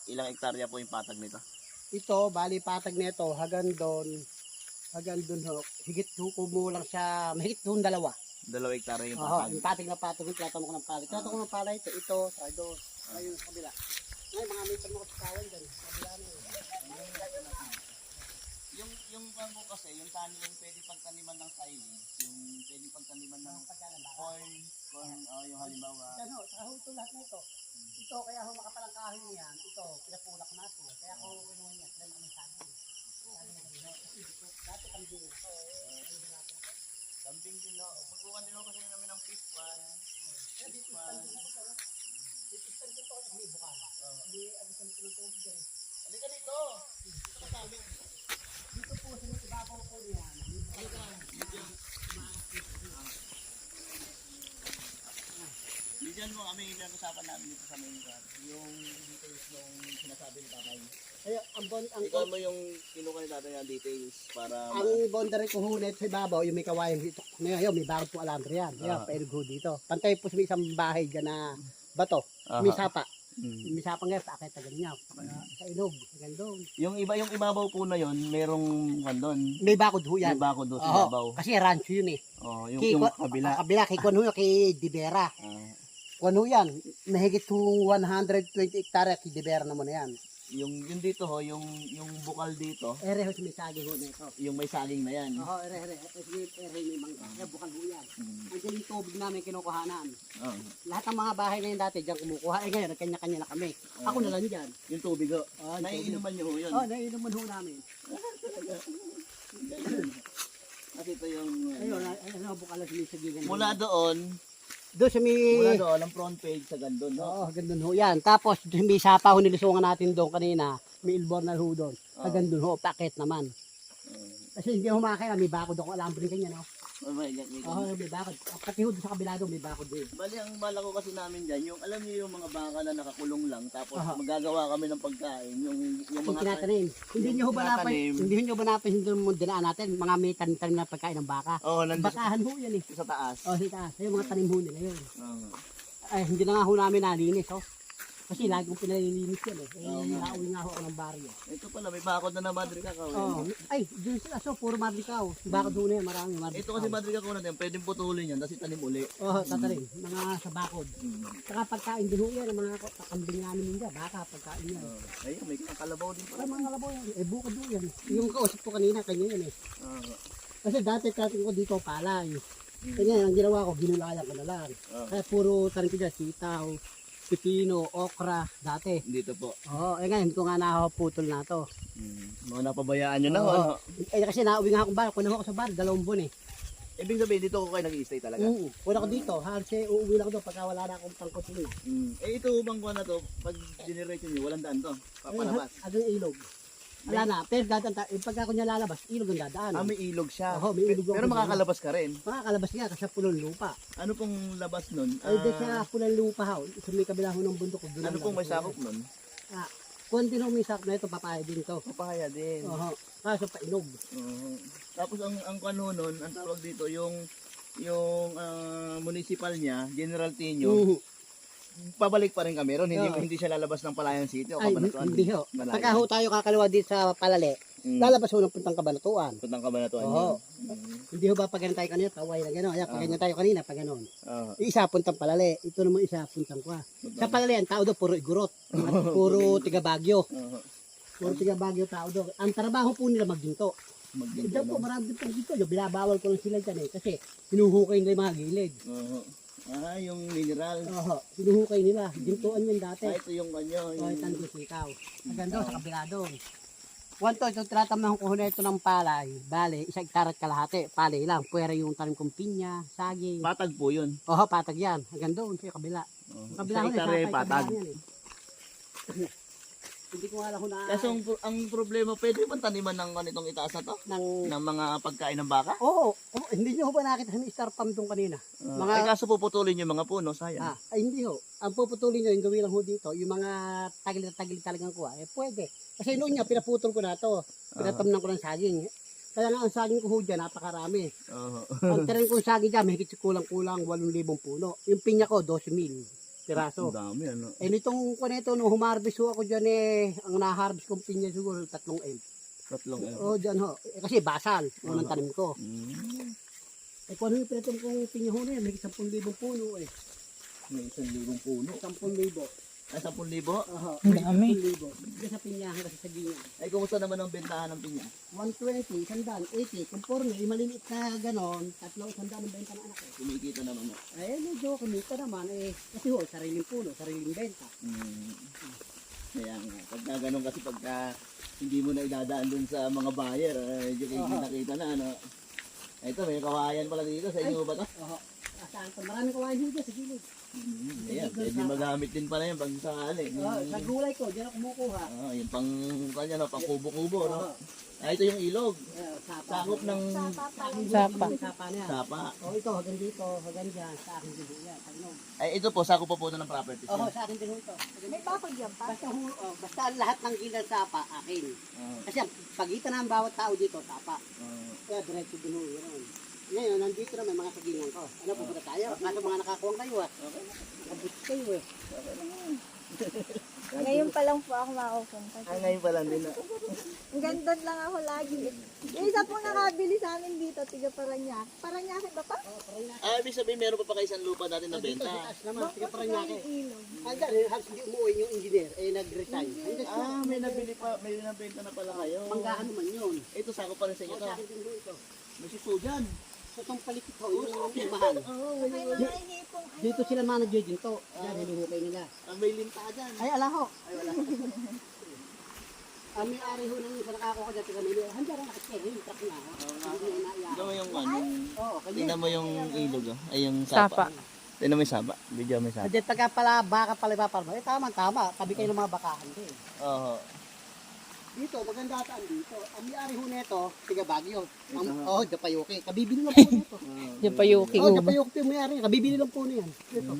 Ilang hektarya po yung patag nito? Ito, bali patag nito, hanggang doon ho. Higit kumulang siya, mahigit doon 2. 2 hektarya yung Oo, patag. yung patag na patag, yung tinatanong ko ng palay. Tinatanong ko ng palay, ito, saka doon. Ayun sa kabila. Ngayon, mga may tanong ko sa kawan dyan. Kabila na yun. Yung bambo kasi, yung tani yung pwede pagtaniman ng silage, yung pwede pagtaniman ng corn, yung halimbawa. Yan ho, saka ho ito lahat na ito. Ito, kaya ho makapalang kahoy niyan. Ito, pinapulak na ito. Kaya ako kinuha niya, kaya naman saging. Dati kambing. Kambing din, no? Magkukan din ako kasi namin ng fish pan. Fish pan. Dito ko may bukal. Hindi, abisan ko ng tubig dyan. Halika dito! Dito ka sa amin. Dito po sa mga ibabaw ko niyan. Diyan mo kami pinag-usapan namin dito sa main car. Yung details nung sinasabi ni tatay. Ay, Ikaw mo yung kinuha ni tatay ng details para... ang boundary ko hunit sa ibabaw, yung may kawayan dito. Ngayon, may bakit po alam yan. Kaya, pailog ho dito. Pantay po sa may isang bahay dyan na bato. May sapa. May sapa ngayon, pakit na ganyan. Sa ilog, gandong. Yung ibabaw po na yon, merong doon. May bakod ho yan. May bakod doon sa Oo, ibabaw. kasi rancho yun eh. Oh, yung kabila. Kabila, kay Kuan ho, kay Dibera. Kuan ho yan, mahigit ho 120 hektarya kay Dibera naman na yan. Yung dito ho, yung bukal dito, Ere ho, may saging ho na ito. yung may saging na yan. Oo, ere, may mangga. Bukal ho yan. Andiyan yung tubig namin kinukuhanan. Oh. Lahat ng mga bahay na yun dati, diyan kumukuha. Eh ngayon, kanya-kanya na kami. Ako na lang dyan. Yung tubig ho. Oh, Naiinuman nyo ho yun. Oo, naiinuman ho namin. Kasi ito yung... Ayun, bukal lang sumisagigan. Mula doon ang front page sa gandun, no? Oo, gandun ho yan. Tapos, may sapa ho nilusungan natin doon kanina. May ilbor na ho doon. Gandun ho, pakit naman. Kasi hindi ho makakaya, may bakod ako. Alam po rin kanya, no? Oh my God, Oo, may bakod. Pati ho doon sa kabila doon, may bakod din. Bali, ang bala ko kasi namin dyan, yung alam niyo yung mga baka na nakakulong lang, tapos magagawa kami ng pagkain, yung Yung mga... tinatanim. Hindi nyo ba napansin doon mo dinaan natin, mga may tanim-tanim na pagkain ng baka. Oo, nandun Bakahan ho yan eh. sa taas. Oh, sa taas. Yung mga tanim ho nila yun. Oo. Ay, hindi na nga ho namin nalinis, oh. Kasi lagi kong pinalilinis yan eh. Nauwi nga ho ako ng baryo. Ito pala, may bakod na Madrid Cacao. Oh, ay, doon sila. So, puro madrikaw. Bakod doon na yan, marami madrikaw. Ito kasi Madrid Cacao natin, pwedeng putulin yan, kasi tanim uli. Oh, tatarin. Mga sa bakod. Saka pagkain din ho yan, ang mga kakambing namin ninja. Baka pagkain yan. Ayun, may kalabaw din pala. Ay, mga kalabaw yan. Eh, bukod doon yan. Yung kausap ko kanina, kanya yan eh. Kasi dati kating ko dito palay. Kanya, ang ginawa ko, ginulayan ko na lang. Kaya puro tanim ko dyan, sitaw, pipino, okra, dati. Dito po. Oo, eh ngayon ko nga nakaputol na to. Mga napabayaan nyo na, Oo. ano? Eh kasi nauwi nga akong bar, kunaho ako sa bar, 2 buwan eh. Ibig sabihin, dito ko kayo nag-i-stay talaga? Una ko dito, halos uuwi lang ko doon pagka wala na akong pangkutin na. Ito bang kuha na to, pag generation nyo, walang daan to? Papalabas? Hanggang ilog. Wala na, pero dadaan pagka ako niya lalabas, ilog ang dadaan. May ilog siya. Oo, may ilog ako. Pero makakalabas ka rin. Makakalabas nga kasi pulong lupa. Ano pong labas nun? Ay, di sa pulang lupa ha, sa may kabila ho ng bundok. Ano pong may sakop nun? Kung din ho may sakop na ito, papaya din to. Papaya din. Oo, kaso pa inog. Tapos ang kano nun, ang tawag dito, yung municipal niya, General Tinio, pabalik pa rin kami ron, hindi siya lalabas ng Palayan City o Ay, Cabanatuan. hindi ho. Pagka ho tayo kakalawa dito sa Palale, lalabas ho ng puntang Cabanatuan. Puntang Cabanatuan Oo. Hindi ho ba pag ganun tayo kanina, kaway na gano'n. Pag ganyan tayo kanina, pag gano'n. Isa puntang Palale, ito naman isa puntang kwa. Sa Palale, ang tao doon, puro igurot. Puro tiga Bagyo. Puro tiga Bagyo tao doon. Ang trabaho po nila magginto. Diyan po, marami din pang ginto. Binabawal ko lang sila dyan eh. Kasi hinuhukay nila yung mga gilid. Yung mineral. Oo, hinuhukay nila. Gintuan yun dati. Ito yung kanyo. Oo, ito ang sitaw. Maganda sa kabila doon. Ito tinatamnan ko na ito ng palay. Bale, 1 hektar at kalahati. Palay lang. Pwera yung tanim kong pinya, saging. Patag po yun. Oo, patag yan. Hanggang doon sa kabila. Kabila ko na patag. Hindi ko alam kung na... Kasi ang problema, pwede bang taniman ng ganitong itaas na to? Ng mga pagkain ng baka? Oo. Hindi nyo ba nakita sa star palm doon kanina? Kaso puputulin yung mga puno, sayang. Ay, hindi ho. Ang puputulin nyo, yung gawin lang ho dito, yung mga tagil talagang kuha, pwede. Kasi noon niya, pinaputol ko na to. Pinatamnan ko ng saging. Kaya nga ang saging ko ho dyan, napakarami. Ang teren kong saging dyan, mahigit kulang-kulang 8,000 puno. Yung pinya ko, 12,000. piraso. Ang dami, ano? Eh, nitong kung ito, nung humarbis ho ako dyan ang na-harvest kong pinya siguro, 3 M. 3 M. Oo, dyan ho. Kasi basal, unang tanim ko. Mm. Eh, kung ano yung pinatong kong pinya ho na yan, may 10,000 puno eh. May 1,000 puno. 10,000. Ay, 10,000? Oo, Ang dami. 10,000. Diyan sa pinyahan kasi sa ginyan. Ay, kumusta naman ang bentahan ng pinya? 120, 180, conforme, maliliit na ganon, 300 ang benta ng anak ko. Kumikita naman, no? Eh, medyo kumita naman kasi ho, sariling puno, sariling benta. Mm. Kaya nga, pagka ganun kasi pagka hindi mo na idadaan dun sa mga buyer, medyo nakita na, ano? Ito, may kawayan pala dito. Sa inyo ba ito? Oo. Saan pa? Maraming kawain dito sa gilid. Ayan, pwede magamit din pala yan pag sakali. Sa gulay ko, diyan ako kumukuha. Yung pang, kanya, no, pang kubo-kubo, no? Oo. Ah, ito yung ilog. Sapa. Sakop ng Sapa. Sapa na yan. sapa. Ito, hanggang dito, hanggang dyan, sa akin din ho yan. Pagnog. Ay, ito po, sakop po ng properties. Oo, yan. sa akin din ho ito. May bakod yan pa? Basta lahat ng gilid sapa, akin. Kasi ang pagitan ng bawat tao dito, sapa. Kaya diretso din ho yun. Ngayon, nandito na may mga sagingan ko. Ano, pupunta tayo? Kaso mga nakakuwang kayo Nakabuti kayo Ngayon pa lang po ako makapunta. Ngayon pa lang din. Gandun lang ako lagi. Yung isa pong nakabili sa amin dito, tiga Paranaque. Paranaque ba pa? Ah, ibig sabihin, meron pa pa kayo isang lupa natin na Dito, benta. sa taas naman, tiga Paranaque. Ilog. Hanggang, halos hindi umuwi yung engineer, nag-resign. Ah, may nabili pa, may nabenta na pala kayo. Manggahan naman yun. Ito, sakop pa rin sa inyo to. Sa akin din ho ito. May suso dyan. So, itong palikit ho, yung mahal. May mga hipong Dito sila manager din to. Yan, hinuhukay nila. Ah, may linta dyan. Ay, ala ho. Ay, wala. Ang may-ari ho ng sa nakako ko dyan, tiga Manila. Handa rin nakikita, yung truck na. Hindi na inaiyak. Tingnan mo yung ano, Oo, kanya. tingnan mo yung ilog, oh. Ay, yung sapa. Sapa. Tingnan mo yung sapa. Video mo yung sapa. At pagka pala baka pala ipaparma, tama. Tabi kayo ng mga bakahan din. Oo. Dito, maganda taan dito. Ang may-ari ho nito, tiga Baguio. Japayuki. Kabibili lang po nito. Diyan pa yuki uba. Japayuki yung may-ari. Kabibili lang po niyan. Dito.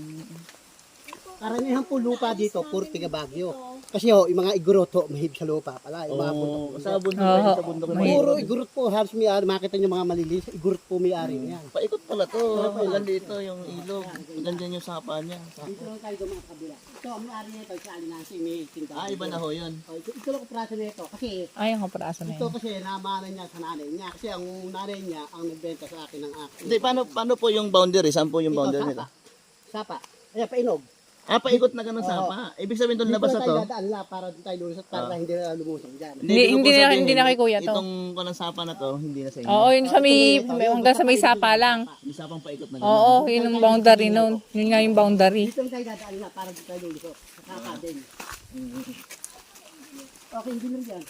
Karamihan po lupa dito, puro tiga Baguio. Kasi ho, yung mga igurot ho, mahib sa lupa pala. Yung mga bundok. Sa bundok Oo. kayo, sa bundok na Puro igurot po, halos may-ari. Makita nyo mga malilis, igurot po may-ari niyan. Paikot pala to. Maganda dito yung ilog. Maganda yung sapa niya. Dito lang tayo dumaan sa kabila. Ito, ang may-ari nito, sa Alinasi, may tindahan. Ah, iba na ho yun. Ito lang ang praso nito. Kasi Ay, ang kapraso na ito yun. kasi namanan niya sa nanay niya. Kasi ang nanay niya ang nagbenta sa akin ng akin. Hindi, paano po yung boundary? Saan po yung boundary nila? Sapa. Ayan, painog. Ah, paikot na ganun sapa. Ibig sabihin doon labas na to. Dito lang tayo dadaan la para doon tayo lulusot para hindi na lumusong dyan. Hindi na kay kuya to. Itong kanang sapa na to, hindi na sa inyo. Oo, yun sa may, hanggang sa may sapa lang. Yung sapang paikot na ganun. Oo, yun ang boundary nun. Yun nga yung boundary. Dito lang tayo dadaan la para doon tayo lulusot. Saka din. Okay, hindi lang yan.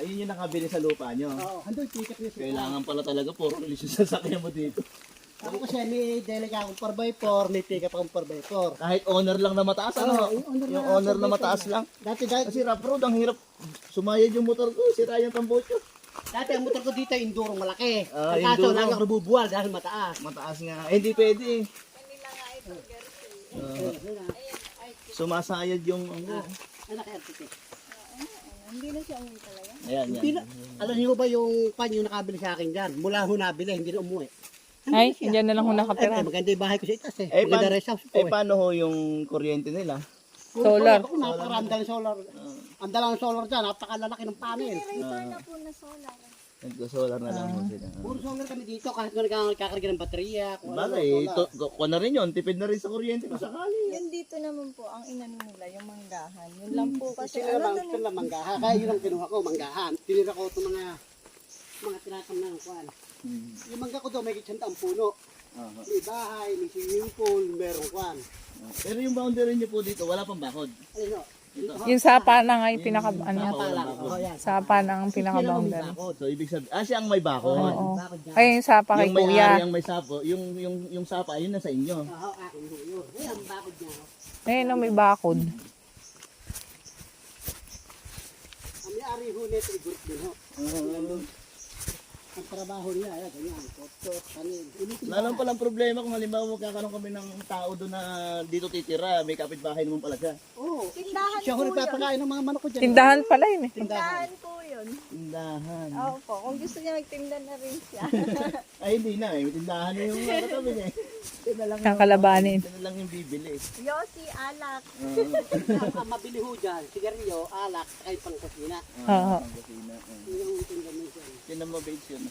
Yun yung nakabili sa lupa nyo. Oo, handol, ticket nyo siya. Kailangan pala talaga puro release yung sasakyan mo dito. Ako kasi may delega akong 4x4, may pick up akong 4x4. Kahit owner lang na mataas, ano? Yung owner na mataas lang. Dati, Kasi rough road, ang hirap sumayad yung motor ko, sira yung tambocho. dati ang motor ko dito, enduro malaki. Ah, Ang kaso, enduro. lagi ako nabubuwal dahil mataas. Mataas nga. Eh, hindi pwede eh. Sumasayad yung ano. Anak, RTT. Hindi na siya umuwi talaga. Ayan, Hindi yan. na, alam niyo ba yung pan yung nakabili sa akin dyan? Mula ho nabili, hindi na umuwi. Ay, dyan na lang ho nakatira. Maganda yung bahay ko sa itas eh. Eh, Maganda paano, rest house po paano ho yung kuryente nila? Solar. Ako, napakaranda ng solar. Ang dalang solar dyan, napakalalaki ng panel. Generator na po na solar. Nagko-solar na lang ho sila. Puro solar kami dito, kahit kung nagkakarga ng baterya. Kung ano, Bagay, solar. kuha na rin yun. Tipid na rin sa kuryente kung sakali. Yung dito naman po, ang inano nila, yung manggahan. Yun lang po kasi, Sila ano lang, sila manggahan. Kaya yun ang kinuha ko, manggahan. Tinira ko itong mga tinatam na ng kwan. Yung mangga ko daw, may kitsantaang puno. May bahay, may swimming pool, merong kwan. Pero yung boundary niyo po dito, wala pang bakod. Ano, Yung sapa na nga yung pinaka, sapa ano, lang. Oh, yan. sapa na ang pinaka-boundary. So, ibig sabihin, siya ang may bakod. Oo. Bakod dyan. Ay, yung sapa kay Yung may kuya. ari ang may sapo, yung sapa, yun na sa inyo. Oo, akin ho yun. Yan, bakod niya. Ayun, no, may bakod. Ang may-ari ho nito, i-group din ho. ang trabaho niya, ayan, ganyan, kot, kanin. Lalo palang problema kung halimbawa magkakaroon kami ng tao doon na dito titira, may kapitbahay naman pala siya. Oo, Tindahan siya po ho rin yun. papakain ng mga manok ko dyan. Tindahan pala yun eh. Tindahan po yun. Tindahan. Opo, kung gusto niya magtinda na rin siya. Ay hindi na eh, may tindahan na yung katabi niya eh. Ito na lang Kakalabanin. Ito na lang yung bibili. Yossi, alak. Ang mabili ho dyan, sigarilyo, alak, saka yung pangkusina. Oo. Kusina. Yun ang tinda mo dyan. Tinamabate yun.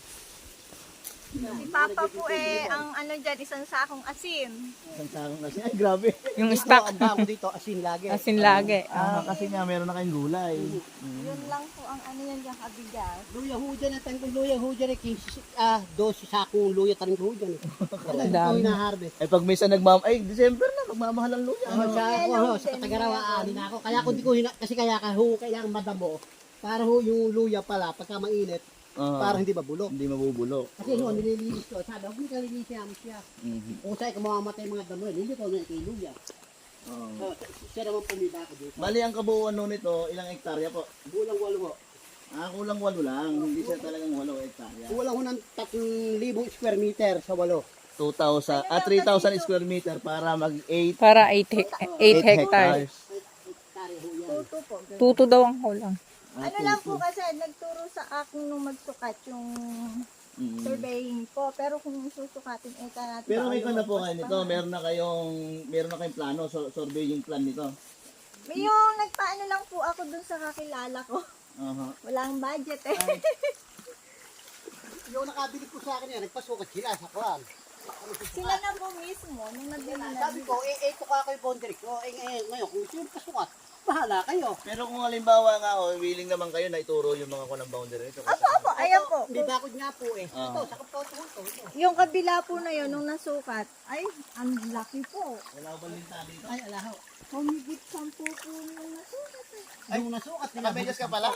Si Papa po ang ano dyan, isang sakong asin. Isang sakong kasi, ay grabe. Yung Dito, stock. ang damo dito, asin lagi. Asin lagi. Kasi nga meron na kayong gulay. Yun lang po ang ano yan dyan kabigas. Luya ho dyan, ang tangkong luya ho dyan, 12 sakong luya taring ho dyan. Ito Dami. yung na-harvest. Ay pag minsan ay December na, magmamahal ang luya. Sa Tagarawa, na ako. Kaya kung di ko kasi kaya ang madamo, para ho yung luya pala, pagka mainit, para hindi mabulok. Hindi mabubulok. Kasi ho, nililinis ko. Sabi ako, hindi ka lilinis siya. Mhm. Kung sa'yo, kung mamamatay mga damo, hindi ko na kay luya. Oo. Siya naman pumiba ko dito. Bali ang kabuuan nun nito, ilang hektarya po? Bulang walo ho. Kulang 8 lang, hindi siya talagang 8 hektarya. Kulang ho ng 3,000 square meter sa walo. 3,000 square meter para mag 8 Para 8 hectares. Hektare ho yan. Tuto po. ganun. Tuto daw ang kulang. Ano lang po kasi, nagturo sa akin nung magsukat yung surveying po. Pero kung susukatin, natin. Pero may na po kayo nito, meron na kayong plano, surveying plan nito. May yung nagpaano lang po ako dun sa kakilala ko. Walang budget eh. Yung nakabili ko sa akin yan, nagpasukat sila sa kuwan. Sila na po mismo, nung nabili na. Sabi ko, ito ka kayo boundary ko. Ngayon, kung sino pasukat, bahala kayo. Pero kung halimbawa nga, willing naman kayo na ituro yung mga kulang boundary nito. Opo, ayan po. May bakod nga po eh. Ah. Ito, sa kaposo ko ito. Yung kabila po na yun, nung nasukat, ay, ang laki po. Wala ko balinta dito. Ay, alaho. Humigit 10 po yung nasukat eh. Yung nasukat nila. Nakamedyas ka pala?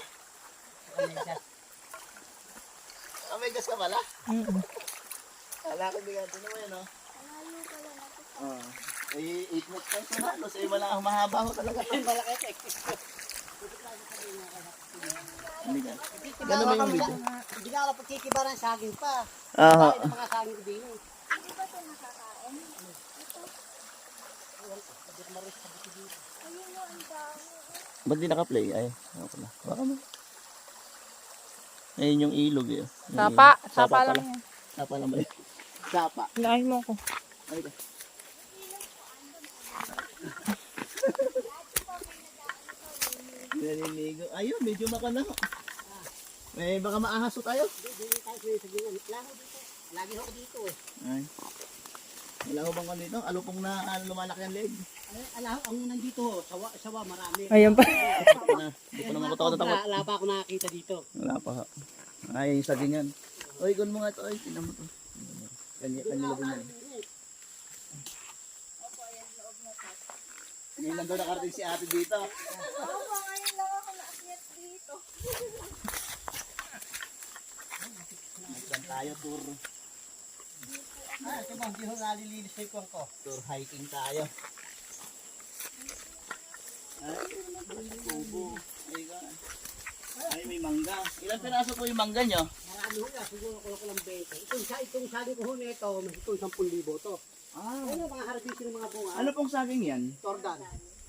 Nakamedyas ka pala? Wala ko bigyan. Ito naman yun, no? Malayo pala na po. Eh, 8 months tayo sa halos. Eh, wala kang mahaba ho talaga. Malaki ito eh. Hindi ka. Ganun ba yung video? Hindi na ako pagkikibaran sa saging pa. Aha. Ay, na mga saging ko din eh. Hindi ba ito nakakain? Ito. Ayun mo, ang dami. Ba't di naka-play? Ay, ako na. Baka mo. Ayun yung ilog eh. Sapa. Sapa Sapa pala. lang yan. Sapa lang ba yun? Sapa. Hinahin mo ko. Ay, ka. Naliligo. Ayun, medyo makana. Eh, baka maahaso tayo. Hindi tayo sa saging. Laho dito. Lagi ako dito eh. Ay. Wala ko bang dito? Alupong na lumalaki ang leg. Ay, alaho, ang nandito, sawa marami. Ayan pa. Hindi pa naman ako takot. Wala pa ako nakakita dito. Wala pa. Ay, sa ganyan. Oy, gun mo nga ito. Oy, tinan mo to. Kanya lang yan. Ngayon lang daw nakarating si ate dito. Oo, ngayon lang ako naakyat dito. Saan tayo, tour Ito ba, hindi ko nalilinis na yung ko. hiking tayo. Ay, tubo. Ay, may mangga. Ilang piraso po yung mangga nyo? Marami ho yan, siguro ko lang 20. Itong sabi ko ho nito, itong 10,000 to. Ano mga harvest ng mga bunga? Ano pong saging yan? Tordan.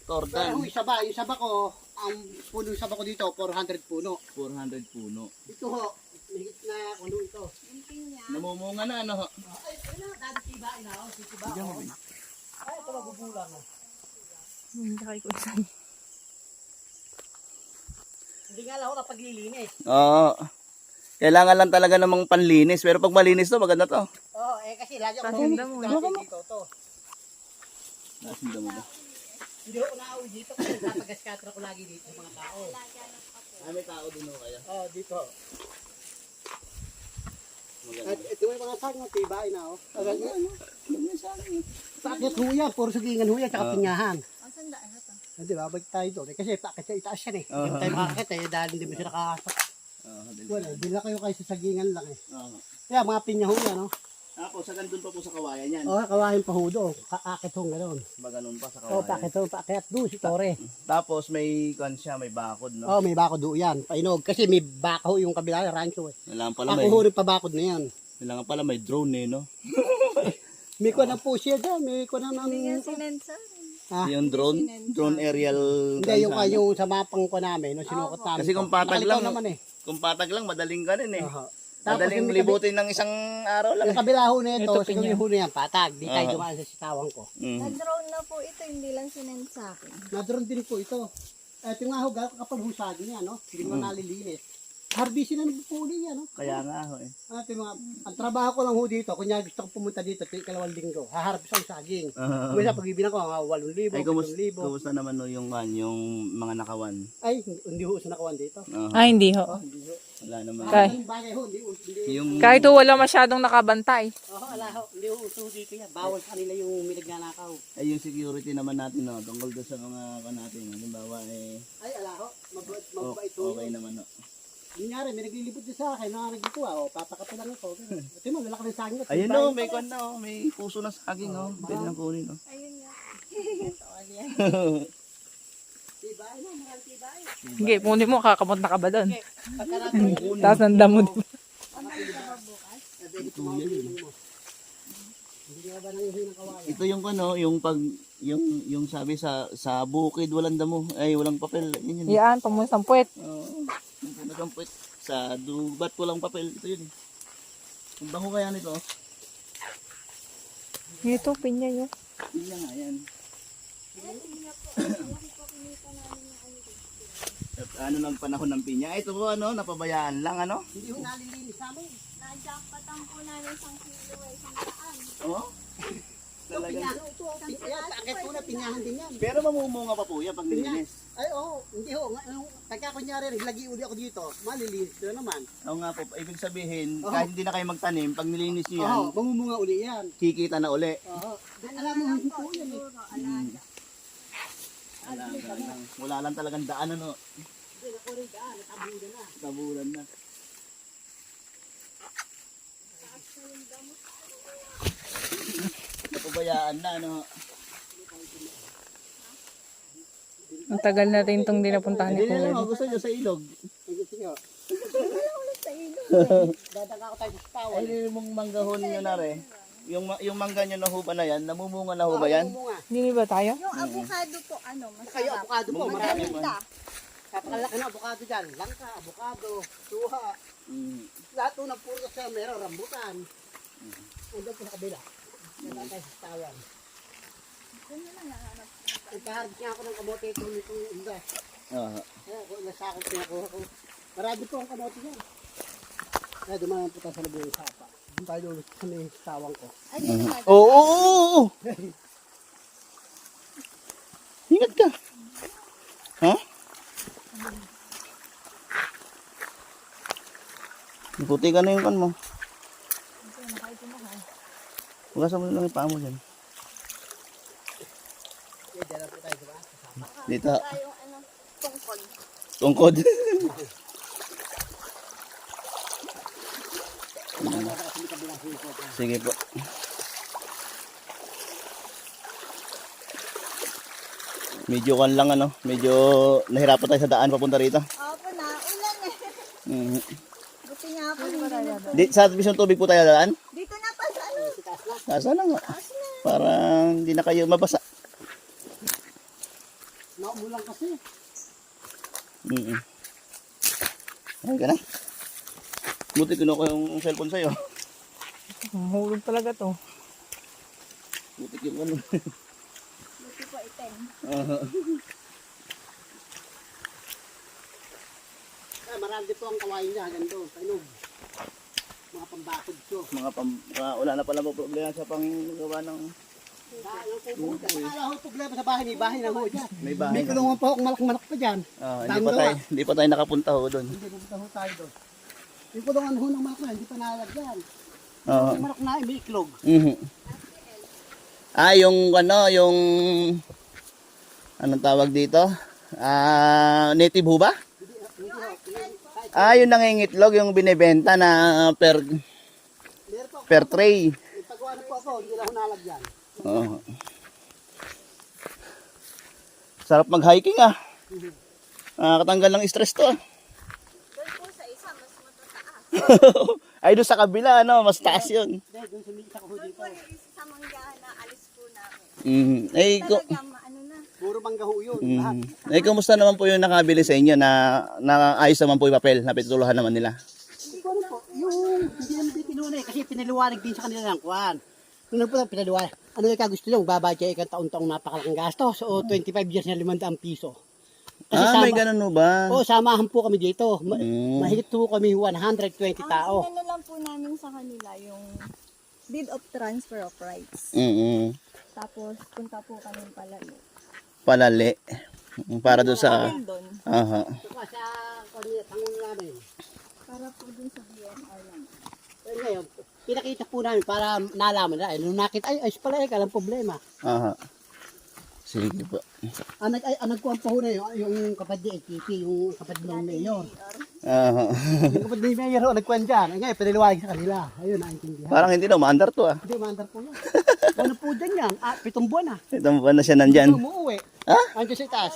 Tordan. Yung saba ko, ang puno yung saba ko dito, 400 puno. 400 puno. Ito ho, higit na ano ito. Yung pinya. Namumunga na ano. Ay, ano, dati tiba, inaw, titiba ako. Ay, ito magugulang ho. Hindi ko isa. Hindi nga lang ako napaglilinis. Oo. Kailangan lang talaga namang panlinis. Pero pag malinis to, maganda to. Oo, kasi lagi ako Pasinda mo. dito to. Nasinda mo ba? Hindi ako nauwi dito kasi napagas-katra ko lagi dito sa mga tao. May tao din ho kaya. Oo, dito. Maganda. At ito yung mga saging, tiba, inaw. May saging. Pakit huya, puro sagingan huya, tsaka pinyahan. Ang sandaan na to. Hindi ba, balik tayo doon. Kasi pakit sa itaas yan eh. Hindi mo tayo makakit eh, dahil hindi mo sila nakakasok. Wala, hindi na kayo sa sagingan lang eh. Kaya mga pinya huya, no? Tapos sa gandun pa po sa kawayan yan. O, kawain pa hudo. Kaakit hong gano'n. Maganon pa sa O, kawayan. pakit hong, pakit doon si Tore. Tapos may kan siya, may bakod, no? O, may bakod doon yan. Painog. Kasi may bakaw yung kabila, rancho eh. Kailangan pala Ako ho rin pa bakod na yan. kailangan pala may drone eh, no? May ko na po siya dyan. May ko na Hindi nga ng... sinensa. Ha? Yung drone aerial. Hindi, yung sa mapang ko namin, nung sinukot namin. Kasi kung patag lang, naman eh. kung patag lang, madaling ka rin eh. Aha. Tapos Madaling yung libutin ng isang araw lang. Yung kabila ho na ito, Ito, siguro yung ho na yan, patag. Di tayo Aha. dumaan sa sitawang ko. Nag-drone na po ito, hindi lang sinend sa akin. Nadron din po ito. Ito nga ho, kapag husagin yan, no? Hindi mo nalilinis. Harbisin na nagpupuli yan, no? Kaya nga ho eh. Ito mga, ang trabaho ko lang ho dito, kunya gusto ko pumunta dito, ikalawang linggo, haharapis ang saging. Kumisa pag-ibinan ko, 8,000, Ay, 7,000. kumusta naman no yung mga nakawan? Ay, hindi ho sa nakawan dito. Ay, hindi ho. Oh, hindi ho. Wala naman. Kay- Ang bagay ho, hindi. Yung Kahit ho, wala masyadong nakabantay. Ala ho, hindi ho uso dito yan. Bawal sa kanila yung minagnanakaw. ay yung security naman natin no, tungkol doon sa mga natin. Halimbawa Ay, ala ho, mabait ho. okay naman no. Kunyari, may naglilipot din sa akin, nagdikuha, papakapilan ako. Ito mo, lalaki ng saging. Ayun no, may kon na oh, may puso ng saging oh. Pwede nang kunin oh. Ayun nga. Tawal yan. Tibay na, marang tibay. Sige, punin mo, kakamot na ka ba doon? Pagkarapin, Tapos nandamo din. hindi nga ba nangihin ng kawayan? Ito yung ano, yung pag yung sabi sa bukid walang damo, ay walang papel. Yun yun. Yan, pamusang puwet. Oo. Yung talagang puwet. Sa dubat walang papel. Ito yun eh. Ang bango kaya nito. Ito, pinya yun. Hindi nga yan. At ano ng panahon ng pinya? Ito po ano, napabayaan lang ano? Hindi ho nalilinis sa amin. Na-jackpotan po namin 1 kilo ay 100. Oo. Talagang. Akit po na, pinyahan din yan. Pero mamumunga pa po yan pag nilinis. Ay, oo, hindi ho. Pagka kunyari, naglagi uli ako dito, malilinis na naman. Oo nga po, ibig sabihin, kahit hindi na kayo magtanim, pag nilinis nyo yan, Oo, mamumunga uli yan. kikita na uli. Oo. Alam mo, hindi po yan eh. Wala lang talagang daan ano. Hindi, naku rin daan, natabunan na. Tabulan na. Napabayaan na ano. Ang tagal na rin itong dinapuntahan ni Hindi na Kuya. lang, gusto nyo sa ilog. Ay, gusto nyo. Dadaka ko tayo sa tawa. Ay, hindi mong manggahon nyo na rin. Yung mangga nyo na huba na yan, namumunga na huba yan? Mamumunga. Hindi ba tayo? Yung avocado po, ano, Kayo, masarap. abukado po, marami. Maganda. Kapakalaki na abukado dyan. Langka, abukado, suha. Lahat po ng puro sa meron, rambutan. Andun po sa kabila. Dadaka tayo sa tawan. Nagkaharap niya ako ng kamote itong inda. Oo. Kaya ako, nasa akong pinakuha ko. Marami po ang kamote yan. Kaya dumaan po tayo sa labuyo sapa. Doon tayo ulit sa may tawang ko. Ay, di naman. Oo! Ingat ka. Ha? Puti ka na yung kan mo. Hugasan mo na lang yung paa mo dyan. Kaya dyan na po tayo diba? Dito. Tayong ano, tungkol. Tungkod. Sige po. Medyo kan lang ano, medyo nahirapan tayo sa daan papunta rito. Opo na, ulan eh. Mhm. Buti nga po, hindi na po. Sa Bisong Tubig po tayo daan? Dito na pa sa ano. Nasa lang nga. Para hindi na kayo mabasa. Naumulan kasi. Ay ka na. Buti kinuha yung cellphone sa'yo. Mahulog talaga to. Buti yung ano. Buti po item. Marami po ang kawain niya, ganito, painog. Mga pambakod ko. Wala na pala po problema sa panggawa ng Wala ho problema sa bahay, may bahay na ho dyan. may bahay. May kulungan pa ako, malaki pa dyan. Hindi pa tayo nakapunta ho doon. Hindi pupunta ho tayo doon. Yung kulungan ho ng malaki na, hindi pa nalagyan. Oo. Yung malaki na, may iklog. Yung ano, yung anong tawag dito? Native ho ba? Yung nangingitlog, yung binibenta na per tray. yan. Oo. Sarap mag-hiking ah. Nakakatanggal ng stress to ah. Doon po sa isa, mas matataas. Ay, doon sa kabila, ano, mas taas yun. Hindi, doon sa isa ko Doon dito. po yung isa sa manggahan na alis po namin. Ay, Talaga, ano na. Puro manggaho yun. Lahat. Ay, kumusta naman po yung nakabili sa inyo na ayos naman po yung papel, na pituluhan naman nila? Hindi ko ano po, yung hindi naman din pinunay kasi pinaliwanag din sa kanila ng kuwan. Nung nagpunta pinaliwanag, ano yung kagusto nyo, babad siya ikang taon-taong napakalaking gasto. So 25 years na 500 piso. May ganun no ba? Oo, samahan po kami dito. Mm. Mahigit po kami 120 tao. Ang inano lang po namin sa kanila yung deed of transfer of rights. Tapos punta po kami palalo. Palali. Para doon sa... Dahil doon, Aha. Ito pa sa kanila, tangon namin. para po dun sa BNR lang. Eh, ngayon, pinakita po namin para nalaman na. Nung nakita, ay pala eh, walang problema. Aha. Sige po. Nagkuhan pa ho na yung kapatid ni ATP, yung kapatid ng mayor. Aha. Yung kapatid ni mayor ho, nagkuhan dyan. Ay, ngayon, pinaliwanag sa kanila. Ayun, naintindihan. Parang hindi na, maandar to ah. Hindi, mandar po yan. Ano po dyan yan? 7 buwan na. Itong buwan na siya nandyan. Hindi umuwi. Ha? Andiyan sa itaas.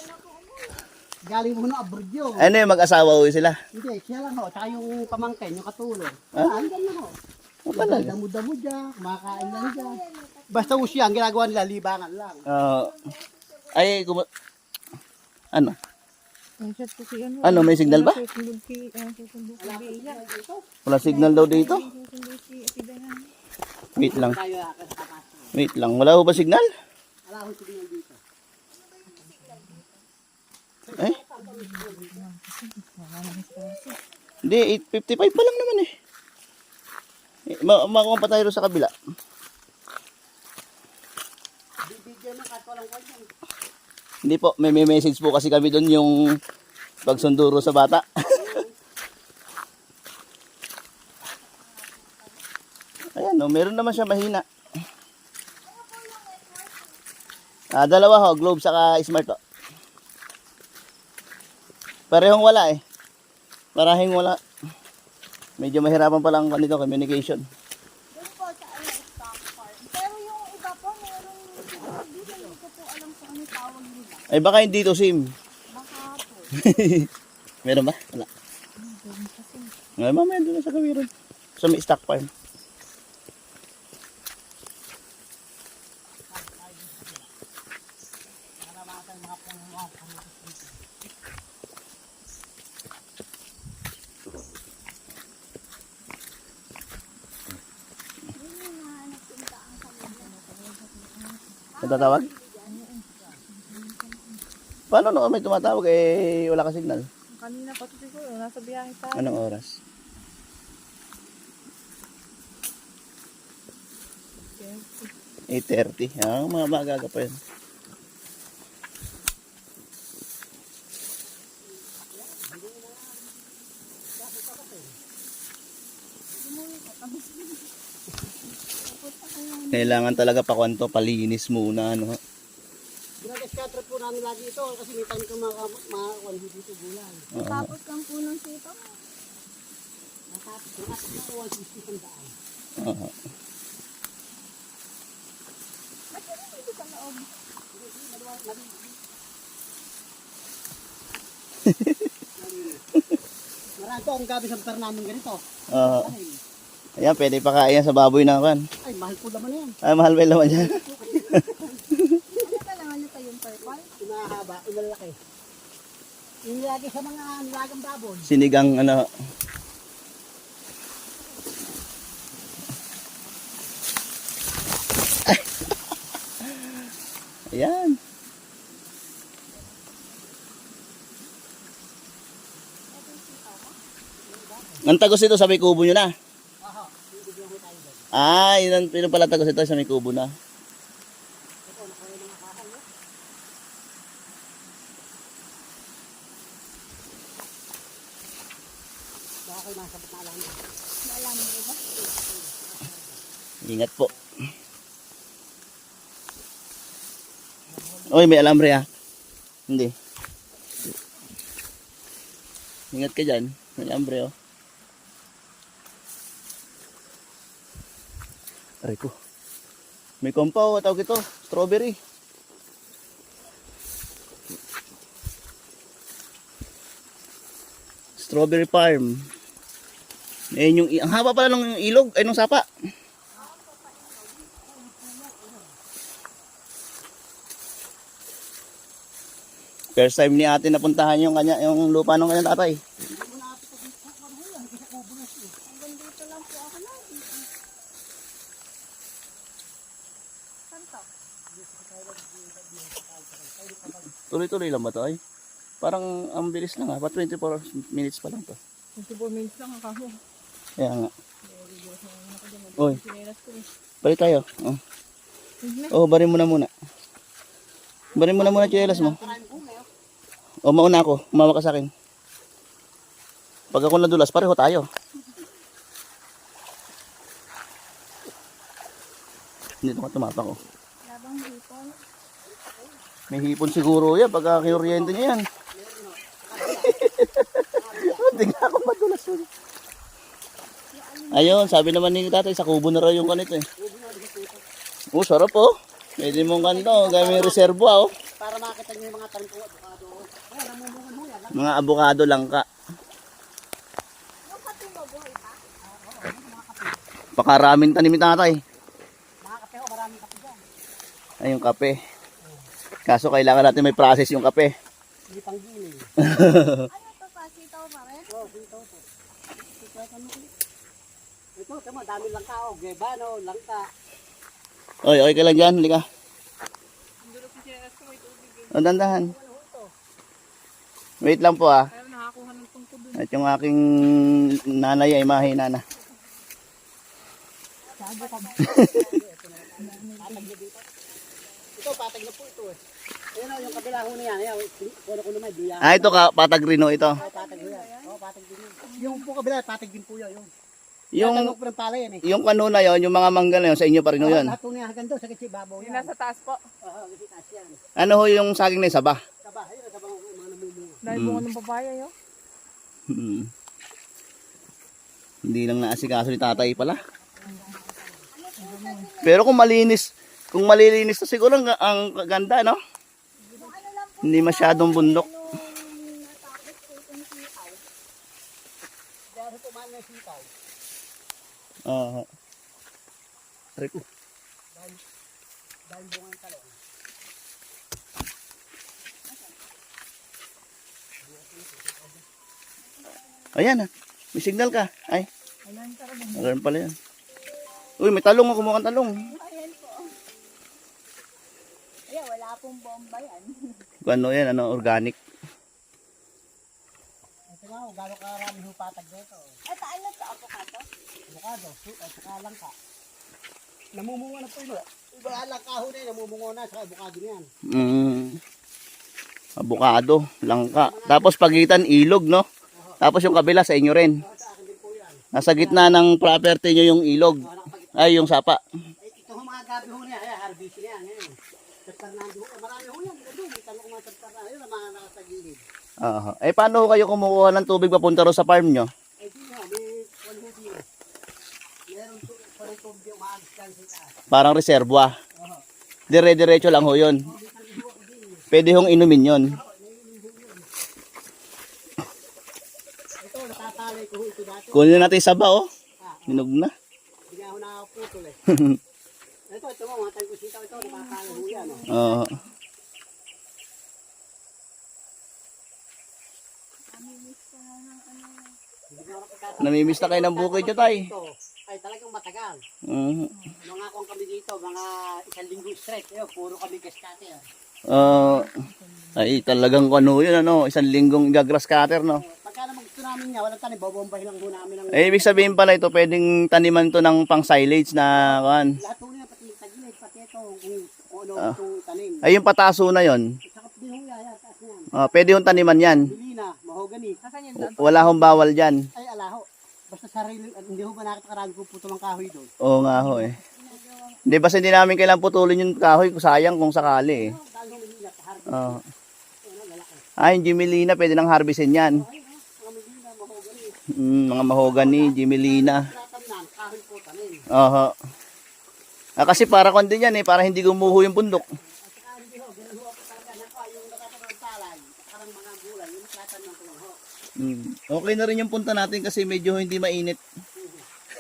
Galing mo na abroad yun. Ano yung mag-asawa ho sila? Hindi, siya lang ho. Tsaka yung pamangkin, yung katulong. Ah? Andyan lang ho. Talaga? Damo-damo dyan, kumakain lang dyan. Basta ho siya, ang ginagawa nila, libangan lang. Ay, ano? Ang chat ko si ano. Ano, may signal ba? Susunod si Bea. Wala signal daw dito. Susunod si Dayan. Wait lang. Tayo nakakatakas. Wait lang. Wala ho ba signal? Wala ho signal dito. Eh? Hindi, 8:55 pa lang naman eh. Makuha pa tayo sa kabila. Bibigyan ng kato lang kanya. Hindi po, may message po kasi kami doon yung pagsunduro sa bata. Ayan, no, meron naman siya mahina. Dalawa ho, Globe saka Smart ho. Parehong wala eh. Parahing wala. Medyo mahirapan pa lang kanito communication. Doon po sa stock farm. Pero yung iba po, meron dito, hindi ko po alam kung ano tawag nila. Ay baka hindi to SIM. Baka po. Meron ba? Wala. Ay, mamaya doon na sa kawiran. Sa may stock farm. Natatawag? Paano no? May tumatawag eh wala ka signal. Kanina pa ito siguro. Nasa biyahe tayo. Anong oras? Okay. 8:30. Mga magaga pa yun. Kailangan talaga pakwanto, palinis muna, ano. Ginag-scatter po namin lagi ito kasi may time ko makakuha dito gulay. Tapos lang po ng sito. Natapos ko kasi na 160 sandaan. Oo. Ba't yun dito sa loob? Marami po ang gabi sa bar namin ganito. Oo. Ayan, pwede pa kaya sa baboy na kan. Ay, mahal po naman yan. Ay, mahal ba yung laman niya? Ano ka lang, ano tayo yung purple? Inahaba, ilalaki. Yung nilagay sa mga nilagang baboy. Sinigang, ano. Ayan. Ang tagos ito sa may kubo nyo na. Yun pala tagos ito sa may kubo na. Baka kayo masabot na alam. Alam mo ba? Ingat po. Oy, may alambre ah. Hindi. Ingat ka dyan. May alambre oh. Aray ko. May kompaw, tawag ito, strawberry. Strawberry farm. Ayun yung, ang haba pala ng ilog, ay nung sapa. First time ni ate napuntahan yung kanya, yung lupa ng kanyang tatay. Hanggang dito lang po ako na. Saan to? Tuloy-tuloy lang ba ito ay? Parang ang bilis lang pa 24 minutes pa lang to. 24 minutes lang ang kaho. Kaya nga. Oy, balik tayo. Barin mo na muna. Barin mo na muna chinelas mo. Mauna ako, umawa ka sa akin. Pag ako nadulas, pareho tayo. Dito ka tumapak ko. Labang hipon. May hipon siguro yan, pagka kinuryente niya yan. Tingnan ako madulas yun. Ayun, sabi naman ni tatay, sa kubo na raw yung kanito eh. Sarap oh. Pwede mong kanto, gawin reservo oh. Para makita niyo yung mga tanim ko avocado. Ayan, namumungan mo yan. Mga abukado lang ka. Yung katumabuhay pa? Pakaraming tanim ni tatay. Mga kape ho, maraming kape dyan. Ay, yung kape. Kaso kailangan natin may process yung kape. Hindi pang giling. Ano to pa? Sitaw pa rin? Oo, dito po. Ito, tama, dami langka o. Gebano, langka. Oy, okay ka lang dyan. Halika. Dandahan. Wait lang po ah. Ayaw nakakuha ng tungkod dun. At yung aking nanay ay mahina na. Ito, patag na po ito eh. Ayan o, yung kabila ho niya. Ayan, puno ko naman, duya. Ito ka, patagrino ito. Patag ho yan. Oo, patag din yun. Yung po kabila, patag din po yun. Yung, Tatanong po ng pala yan eh. yung kanuna yon, yung mga mangga na yun, sa inyo pa rin ho yun. Lahat po niya hanggang doon, sa kasi babaw Yung yan. nasa taas po. Oo, kasi taas yan. Ano ho yung saging na isa ba? Saba, ayun, saba yung mga namumunga. Dahil bunga ng papaya yun. Hmm. Hindi lang naasikaso ni tatay pala. Pero kung malilinis to siguro ang ganda, no? Hindi masyadong bundok. Natapos po itong sitaw. Dahil po man may sitaw. Oo. Rico. Dahil bunga yung talong. Ayan ah. May signal ka. Ay. Ayan pala yan. Uy, may talong ako. Kumuha talong. Ayan po. Ayan, wala pong bomba yan. Ano yan? Ano? Organic. Ito nga, gano'ng karami yung patag dito. At ano to? Avocado? Avocado, saka langka. Namumunga na po yun. Iba langka ho na yun, namumunga na sa avocado niyan. Abukado. Langka. Tapos pagitan ilog, no? Tapos yung kabila sa inyo rin. Sa akin din po yan. Nasa gitna ng property nyo yung ilog. Ay, yung sapa. Ito ho mga gabi ho niya, harvest niya. Ngayon. Saptar na ho, marami ho yan. Ito, may tanong ko mga saptar na. Ayun, mga nakasagilid. Paano ho kayo kumukuha ng tubig papunta ro sa farm nyo? Ay, di ho, may quality. Meron po, parang tubig yung maalis kan sa taas. Parang reservoir. Dire-diretso lang ho yun. Pwede hong inumin yun. Ito, natatalay ko ho ito dati. Kunin natin yung saba, oh. Hinog na. Hindi nga ho nakaputol eh. Ito mo, mga tayo sitaw ito, natatalay ho yan. Oo. Namimiss na kayo ng bukid nyo, tay. Ito, ay talagang matagal. Mhm. Mga kong kami dito, mga 1 linggo straight. Ayun, puro kami kaskate. Ay, talagang ano yun, ano, 1 linggong gagrass cutter, no? Pagka naman gusto namin niya, walang tanim, babombahin lang ho namin ng Ibig sabihin pala ito, pwedeng taniman to ng pang silage na, kan. lahat ho niya, pati tagilid, pati ito, kung ano itong tanim. Ay, yung pataso na yon. Sakap din ho yan, taas niyan. Pwede yung taniman yan. Bilina, mahogani. Nasaan yung daan? Wala hong bawal dyan. Ay, alaho. Basta sarili, hindi ho ba nakatakaraan ko puto ng kahoy doon? Oo nga ho eh. Hindi, basta hindi namin kailangan putulin yung kahoy, sayang kung sakali eh. Dahil ho, Bilina, harvest. Oo. Yung Jimelina, pwede nang harvestin yan. Mga Bilina, mahogani. Mga mahogany, Jimelina. Tatamnan, kahoy po tanim. Oo. Ito, natatalay ko ho ito dati. Ay, talagang matagal. Ay, yung patag na namin. Kasi para kon din yan eh, para hindi gumuho yung bundok. Hindi ho, ganun ho ako talaga nakuha yung nakatanog palay, parang mga gulay, yung tatanong ko lang ho. Okay na rin yung punta natin kasi medyo hindi mainit.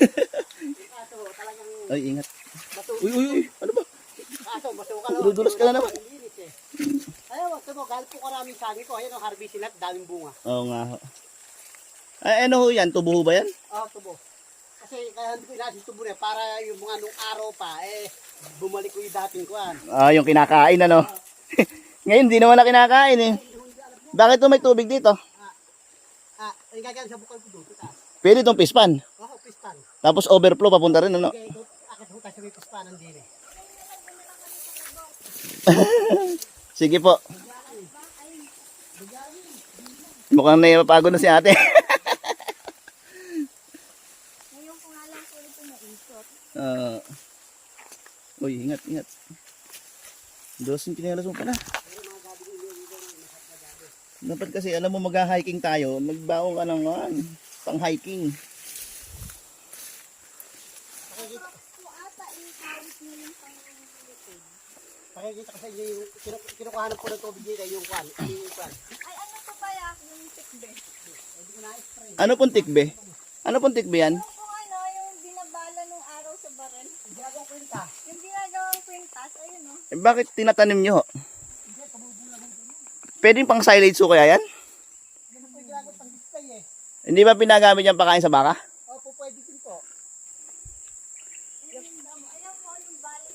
Kaso talagang Ay, ingat. bato. Uy, ano ba? Kaso basukal ho. Dudulas ka na naman. Ang linis eh. Ayaw, wag mo, galit po karaming saging ko. Ayan, harvest sila, daming bunga. Oo nga ho. Ay, ano ho yan? Tubo ho ba yan? Tubo. Kasi kaya hindi ko inasin tubo na para yung mga nung araw pa, bumalik ko yung dating kuhan. Yung kinakain ano. Ngayon, di naman na kinakain eh. Bakit to may tubig dito? Yung gagawin sa bukal ko doon, taas. Pwede itong pispan. Pispan. Tapos overflow papunta rin ano. Kaya ito, akit ho tayo sa may pispanan din eh. Sige po. Mukhang naipapagod na si ate. Ngayon ko nga lang po ito naisot. Uy, ingat. Dos yung kinelas mo pala. Dapat kasi alam mo mag-hiking tayo, magbaon ka ng pang-hiking. Po ata ikawit nyo yung pang-lipid. Pakikita ko sa inyo yung kinukuhanan po ng tubig dito, yung kwan. Yung kwan. Ay, ano to ba yung tikbe? Hindi ko na-spray. Ano pong tikbe? Ano pong tikbe yan? Yung kung ano, yung binabala nung araw sa baril. Ginagawa ko yun ta. Yung ginagawang kwintas, ayun o. Bakit tinatanim nyo? Pwedeng pang silage ho kaya yan? Yan po yung ginagawa pang display eh. Hindi ba pinagamit yung pakain sa baka? Opo, pwede din po. Ayan po yung bala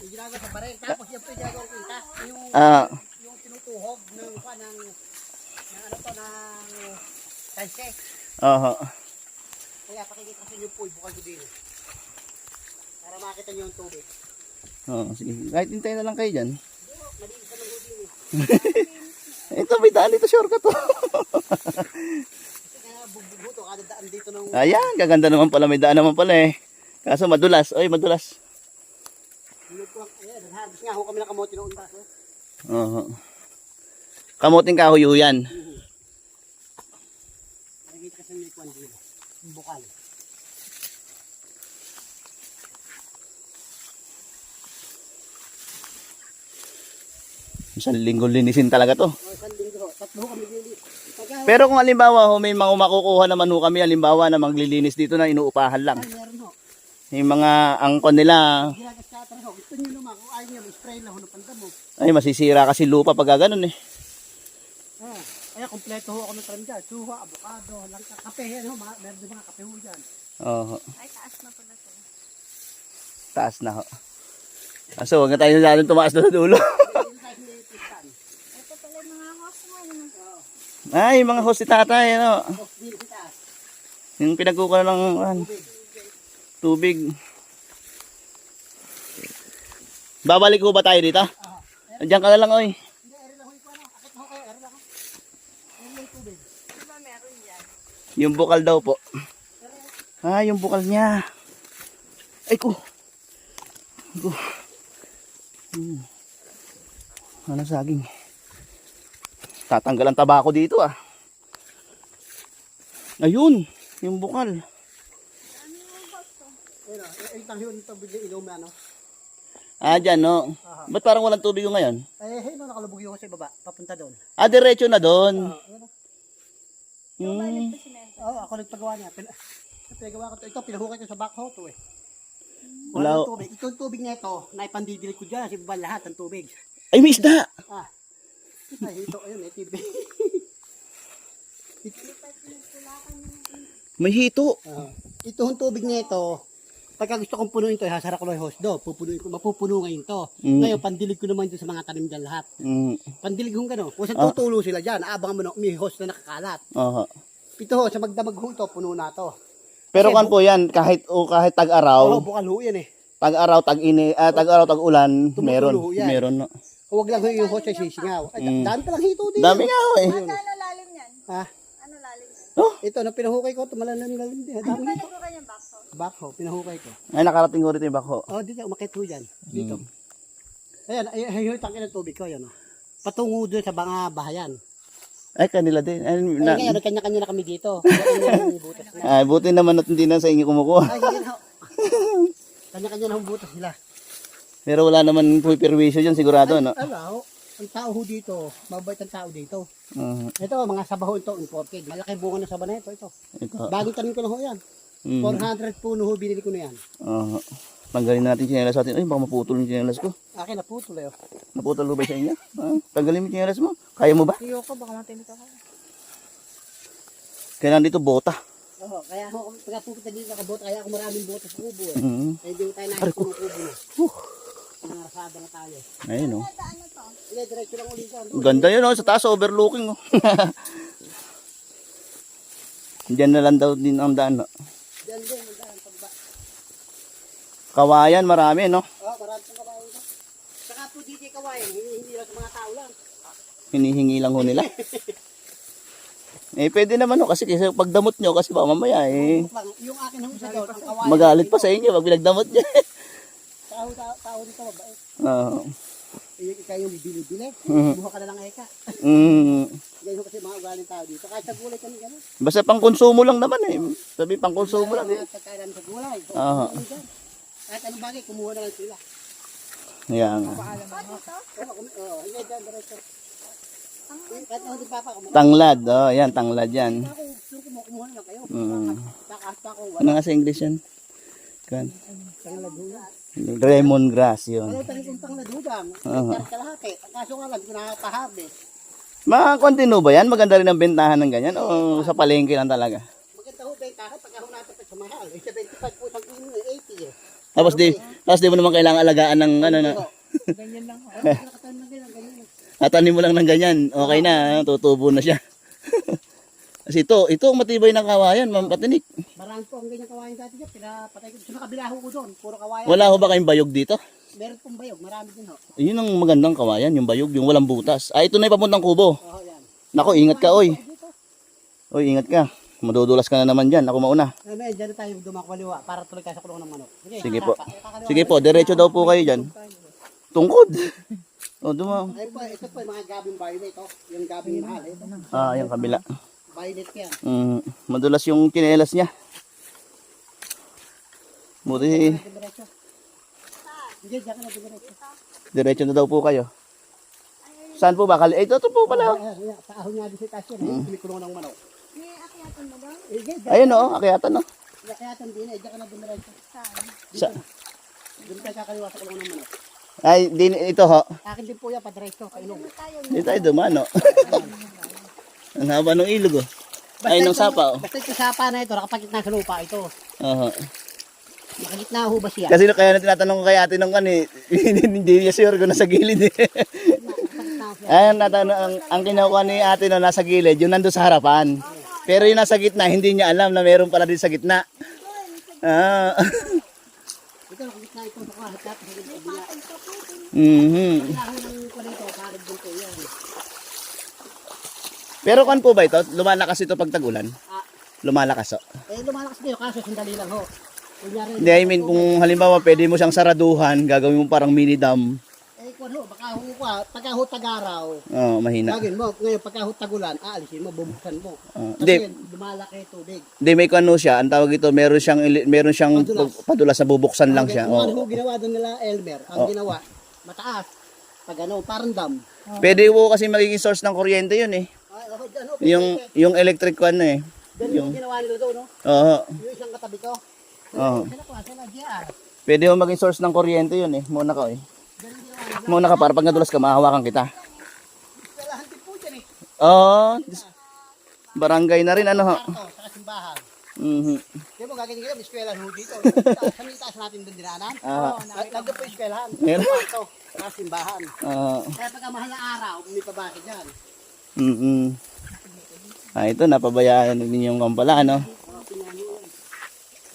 Yung ginagawa sa baril. Tapos yan po yung ginagawa ko yun ta. Yung tinutuhog ng kwan ng ano to, ng tanse. Oho. Kaya pakikita ko sa inyo po, bukal ko din. Para makita nyo yung tubig. Sige. Kahit hintayin na lang kayo dyan. Malinis ka ng hudin eh. Ito, may daan dito, shortcut to. Kasi kaya bugbugo to, kada daan dito ng... Ayan, kaganda naman pala. May daan naman pala eh. Kaso madulas. Oy, madulas. Ayan, nag-harvest nga ho kami ng kamote noon ba? Oho. Kamuting kahoy ho yan. Nakikita kasi may kwan dito. Yung bukal. Isang linggo linisin talaga to. Isang linggo ho. Tatlo ho kami lilit. Pero kung halimbawa ho, may mga makukuha naman ho kami, halimbawa na maglilinis dito na inuupahan lang. Meron ho. Yung mga angkon nila, Ginagaskatan ho. Gusto nyo naman kung ayaw nyo, spray lang ho ng pantamo. ay masisira kasi lupa pag ganun eh. Kaya kompleto ho ako ng tanim dyan. Suha, avocado, langka, kape. Yan ho, meron din mga kape ho dyan. Oho. Ay, taas na pala to. Taas na ho. Kaso huwag na tayo natin tumaas na sa dulo. Ito pala yung mga host ngayon. Ay, mga host si tatay, ano. Dito sa taas. Yung pinagkukuha ng tubig. Babalik ko ba tayo dito? Andiyan ka na lang, oy. Hindi, eri lang ho yung kwan ho. Akit ho kayo, eri lang ho. Eri lang yung tubig. Di ba meron yan? Yung bukal daw po. Yung bukal niya. Ay ko. Ano saging? Tatanggal ang tabako dito ah. Ayun, yung bukal. Ayun o, yung tangyo yung tubig yung ilong ano. Dyan no. Ba't parang walang tubig yung ngayon? Ayun o, nakalubog yung sa baba, papunta doon. Diretso na doon. Ayun o. Oo, ako nagpagawa niya. Pinagawa ko to. Ito, pinahukay ko sa backhoe to eh. Wala. Walang tubig. Ito yung tubig na ito, naipandidilig ko dyan. Kasi baba lahat ng tubig. Ay, may isda. Ay, ito, ayun eh, tubig. May hito. Ito yung tubig na ito. Pagka gusto kong punuin ito, hasara ko lang yung hose do. Pupunuin ko, mapupuno ngayon to. Ngayon, pandilig ko naman dito sa mga tanim dyan lahat. Pandilig kung gano'n. Kung saan tutulo sila dyan, abangan mo na, may hose na nakakalat. Oho. Ito ho, sa magdamag ho ito, puno na to. Pero kan po yan, kahit tag-araw, Bukal ho yan eh. tag-araw, tag-ulan, meron. Tumutulo yan. Meron no. Huwag lang ho yung hose ay sisingaw. Ay, dami palang hito din. Dami nga ho eh. Ano lalim yan? Ha? Ano lalim yan? Ito, na pinahukay ko, tumalalim din. Dami Ano hito. ko kanyang backhoe? Backhoe, pinahukay ko. Ay, nakarating ko rito yung bako. Dito, umakit ho dyan. Dito. Ayan, ayun yung tangkin ng tubig ko, yan o. Patungo doon sa mga bahayan. Ay, kanila din. Ay, Ngayon, kanya-kanya na kami dito. Kanya-kanya yung butas na. buti naman at hindi na sa inyo kumukuha. Ay, yan ho. Kanya-kanya na butas sila. Pero wala naman pumiperwisyo dyan sigurado, no? Alaw, ang tao ho dito, mabait ang tao dito. Uh, Ito, mga sabaho ito, imported. Malaki bunga ng saba na ito. ito. Bagong tanim ko na ho yan. Mm. 400 puno ho, binili ko na yan. Tanggalin natin chinelas natin. Ay, baka maputol yung chinelas ko. Akin na putol eh. Naputol ba sa inyo? Tanggalin mo yung chinelas mo. Kaya mo ba? Ayoko, baka matinit ako. Kailangan dito bota. Oo, kaya ako, pagka pupunta dito nakabot, kaya ako maraming botas sa kubo eh. Mm. Kaya hindi ko tayo nakikita ng kubo na. Narasada na tayo. Ayun, oh. Ano to? Hindi, diretso lang ulit yan. Ganda yun, oh. Sa taas, overlooking, oh. Diyan na lang daw din ang daan, no? Diyan din, magdaan pagba. Kawayan, marami, no? Oo, marami pong kawain ko. Saka po dito yung kawain, hindi lang sa mga tao lang. Hinihingi lang ho nila. Pwede naman, no? Kasi pagdamot nyo, kasi baka mamaya, Yung akin ang isa doon, ang kawain. magalit pa sa inyo pag pinagdamot nyo. Tao dito, mabait. Oo. Ikaw yung bili-bili, buha ka na lang eka. Ganyan kasi mga ugaling tao dito. Kahit sa gulay kami gano'n. Basta pang konsumo lang naman, eh. Sabi, pang konsumo lang, eh. Pagkailan sa gulay. Oo. Kahit anong bagay, kumuha na lang sila. Yan. Oo, hindi dyan, diretso. Kahit ano din papa, kumuha. Tanglad, oh, yan, tanglad yan. Ako, kumuha na lang kayo. Kakasta ko, Ano nga sa English yan? Kan? tanglad. Lemon grass, yun. Ano tayo kung tanglad hudang? Oo. Kalahati. Ang kaso nga lang, pinapaharvest. Mga kontinu ba yan? Maganda rin ang bentahan ng ganyan? O sa palengke lang talaga? Maganda ho, bentahan, pagka ho natin pa sa mahal. 75 po isang kilo, 80 eh. Tapos di mo naman kailangan alagaan ng ano na. Ganyan lang ako. Nakataon na ganyan. Atanin mo lang ng ganyan. Okay na, tutubo na siya. Kasi ito ang matibay ng kawayan, Ma'am Patinik. Marami po ang ganyan kawain dati dyan. Pinapatay ko. Sa kabila ho ko doon, puro kawayan. Wala ho ba kayong bayog dito? Meron pong bayog, marami din ho. Yun ang magandang kawayan, yung bayog, yung walang butas. Ito na yung papuntang kubo. Oo, yan. Nako, ingat ka, oy. Oy, ingat ka. Madudulas ka na naman dyan. Ako mauna. May dyan na tayo dumakawaliwa para tuloy tayo sa kulungan ng manok. Sige po. Sige po, diretso daw po kayo dyan. Tungkod. O, dumaw. Ay po, ito po yung mga gabing violet. Oh. Yung gabing mahal. Ito. Yung kabila. Violet yan. Madulas yung kinelas niya. Buti, Diretso. Hindi, dyan ka na diretso. diretso na daw po kayo. Saan po ba? Ito po pala. Sa ahon nga din sa taas yan. Kumikulungan ng manok. May akyatan mo doon? Ayun o, akyatan o. Kaya din eh, dyan ka na diretso. Sa, Doon tayo kakaliwa sa kulungan ng manok. ay, ito ho. Akin din po yan, padiretso, kailong. Dito tayo dumano. Ang haba ng ilog o. Ay, ng sapa o. Basta ito sapa na ito, nakapagitna sa lupa ito. Oho. Nakagitna ho ba siya? Kasi kaya na tinatanong ko kay ate nung kan eh, hindi niya sure kung nasa gilid eh. Nakagitna ho siya. Ayan, ang kinukuha ni ate no nasa gilid, yung nando sa harapan. Pero yung nasa gitna, hindi niya alam na meron pala din sa gitna. Ito, nakagitna ito sa kahit natin sa gitna. Mhm. Kailangan ng ko nito, karib din po yan. Pero kan po ba ito? Lumalakas ito pag tag-ulan? Lumalakas o. Lumalakas din, kaso sandali lang ho. Kunyari, Hindi, I mean, kung halimbawa pwede mo siyang saraduhan, gagawin mo parang mini dam. kung ho, baka ho ka, pagka ho tag-araw, Mahina. gagawin mo, ngayon pagka ho tag-ulan, aalisin mo, bubuksan mo. Hindi. Kasi lumalaki tubig. Hindi, may kano siya. Ang tawag ito, meron siyang padulas na bubuksan lang siya. Kung ano ho ginawa doon nila, Elmer, ang ginawa, mataas, pag ano, parang dam. Pwede po kasi magiging source ng kuryente yun eh. Yung electric one eh. Ganun yung ginawa nila doon, no? Oo. Yung isang katabi ko. Oo. Sila GR. Pwede mo maging source ng kuryente yun eh. Muna ka eh. Muna ka para pag nadulas ka, mahawakan kita. Kailangan din po dyan eh. Oo. Barangay na rin ano ho. Saka simbahan. Mhm. Di ba gagawin nila, may eskwelahan ho dito. Sa taas natin doon dinanan. Nandun po yung eskwelahan. Meron. Ito, saka simbahan. Kaya pagka mahal na araw, may pabakit dyan. Ito, napabayaan din yung kampala, ano?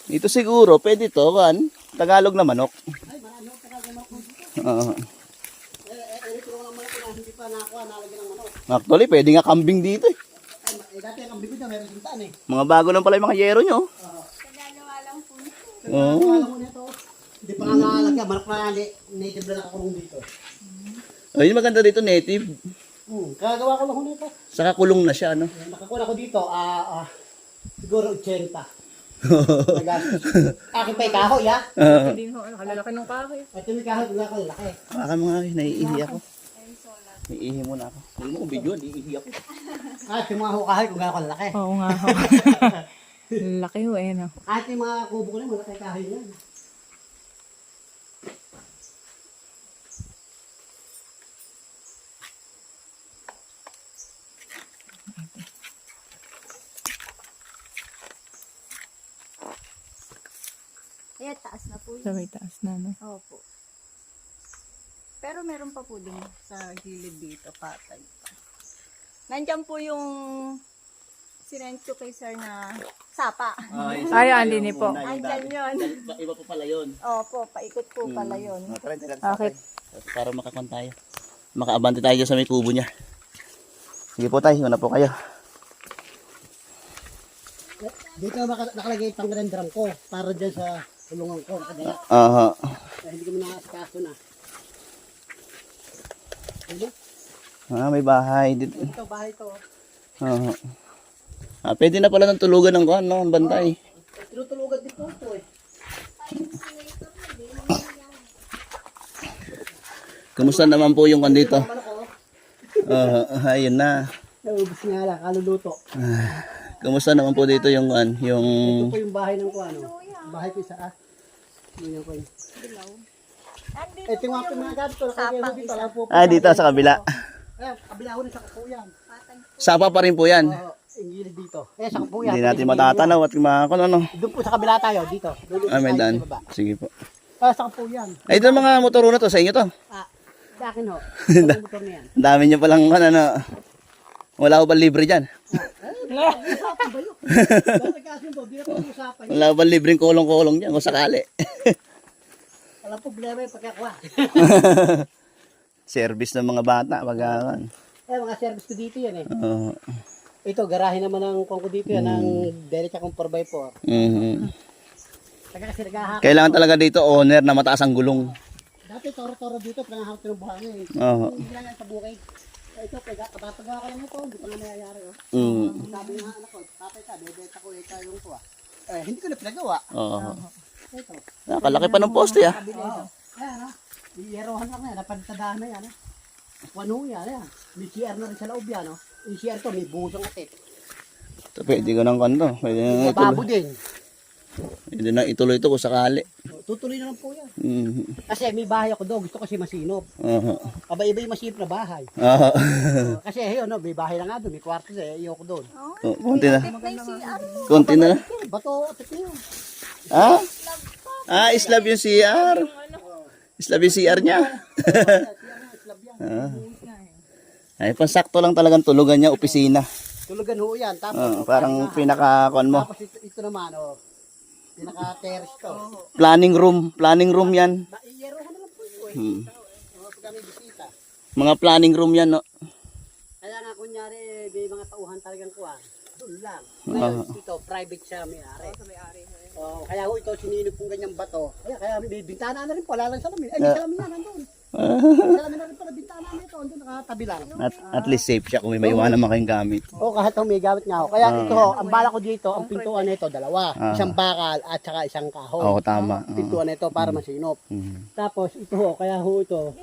Ito siguro, pwede to, kan? Tagalog na manok. Ay, marami ho, tagal manok ho dito. Oo. Ito lang manok na hindi pa nakuha, nalagyan ng manok. Actually, pwede nga kambing dito eh. Dati ang kambing ko dyan, meron sintaan eh. Mga bago lang pala yung mga yero nyo. Nagagawa lang po. Oo. Alam mo nito, hindi pa nga nalagyan, manok na native na nakakulong dito. Ayun, maganda dito, native. Kagawa ko lang ho nito. Saka kulong na siya, ano? Nakakuha ko dito, siguro 80. Akin pa yung kahoy, ha? Hindi ho, nakalalaki ng kahoy. Ito may kahoy, wala ka laki. Baka mga naiihi ako. Naiihi muna ako. Hindi mo kung video, naiihi ako. Kahit yung mga kahoy kung gano'n laki. Oo nga ho. Laki ho eh, no? Kahit yung mga kubo ko na, malaki kahoy yan. Kaya taas na po Sa yun. may taas na, no? Opo. Pero meron pa po din sa gilid dito, patay pa. Nandiyan po yung sinend ko kay sir na sapa. Ay, andi ni po. Andyan yun. Iba pa pala yun. Opo, paikot po pala yun. Bakit? Para makakon tayo. Makaabante tayo dyan sa may kubo niya. Sige po tayo, una po kayo. Dito nakalagay yung pang-drum ko para dyan sa tulungan ko. Nakadaya. Aha. Kaya hindi kami nakakaso na. Ano? May bahay dito. Ito, bahay to. Aha. Pwede na pala ng tulugan ng kuhan, no? Ang bantay. Tinutulugan din po ito eh. Kamusta naman po yung kuhan dito? Ano ko? Ayun na. Naubos nga lang, kaluluto. Kamusta naman po dito yung kuhan? Yung... Ito po yung bahay ng kuano. Bahay ko isa ah. Yun yung kuano. Andito Ito yung mga gamit ko. Nakagano dito. Alam po. dito sa kabila. Ayan, kabila ko na sa kapuyan. Sapa pa rin po yan. Oo, ingilid dito. Ayan, sa kapuyan. Hindi natin matatanaw at makakon ano. Doon po sa kabila tayo, dito. Doon May tayo daan. sa baba. Sige po. Sa kapuyan. Ay, ito mga motor na to. Sa inyo to. Sa akin ho. Sa motor na yan. Ang dami nyo palang ano. Wala ko ba libre dyan? Usapan ba yun? Bakit kasi po, di na po usapan yun. Wala ko ba libreng kulong-kulong dyan kung sakali? Walang problema yung pagkakuha. Service ng mga bata. Pagkakan. Mga service ko dito yan eh. Ito, garahe naman ng kongko dito yan, ng Delica kong 4x4. Taga kasi naghahakot. Kailangan talaga dito owner na mataas ang gulong. Dati toro-toro dito, pinangahakot ng buhangin eh. Hindi lang yan sa bukid. Ito, kapapagawa ko lang ito, hindi pa nga mayayari oh. Sabi nga anak ko, tatay ka, bebenta ko ito yung ko ah. Hindi ko na pinagawa. Ito. Nakalaki pa ng poste ah. Ayan ah, iyerohan lang na yan, napantadahan na yan ah. Wano yan, ayan. May CR na rin sa loob yan oh. Yung CR to, may busong atit. Ito, pwede ko ng kanto. Pwede na Babo ituloy. din. Pwede na ituloy ito kung sakali. Tutuloy na lang po yan. Kasi may bahay ako doon, gusto ko kasi masinop. Aba-iba yung masinop na bahay. Kasi yun, no, may bahay na nga doon, may kwarto na, ayoko doon. Konti na. Tip na yung CR. Konti na. Bato, atit na yun. Islab yung CR. Islab yung CR niya. Ay, pansakto lang talagang tulugan niya, opisina. Tulugan ho yan. Tapos, Parang pinaka-kon mo. tapos ito naman, oh, pinaka-terrace to. Planning room yan. Iyerohan na lang po ito eh. Pag kami bisita. Mga planning room yan, no? Kaya nga kunyari, may mga tauhan talagang kuha. Doon lang. Ngayon, ito, private siya may-ari. Kaya ho, ito, sininip pong ganyang bato. Kaya may bintana na rin po, wala lang salamin. Ay, may salamin yan, nandun. May salamin na rin pala, bintana na ito, nandun, nakatabi lang. At least safe siya kung may maiwanan naman kayong gamit. Kahit may gamit nga ako. Kaya ito ho, ang bala ko dito, ang pintuan nito, dalawa. Isang bakal at saka isang kahoy. Oo, tama. Pintuan nito para masinop. Tapos ito ho, kaya ho ito,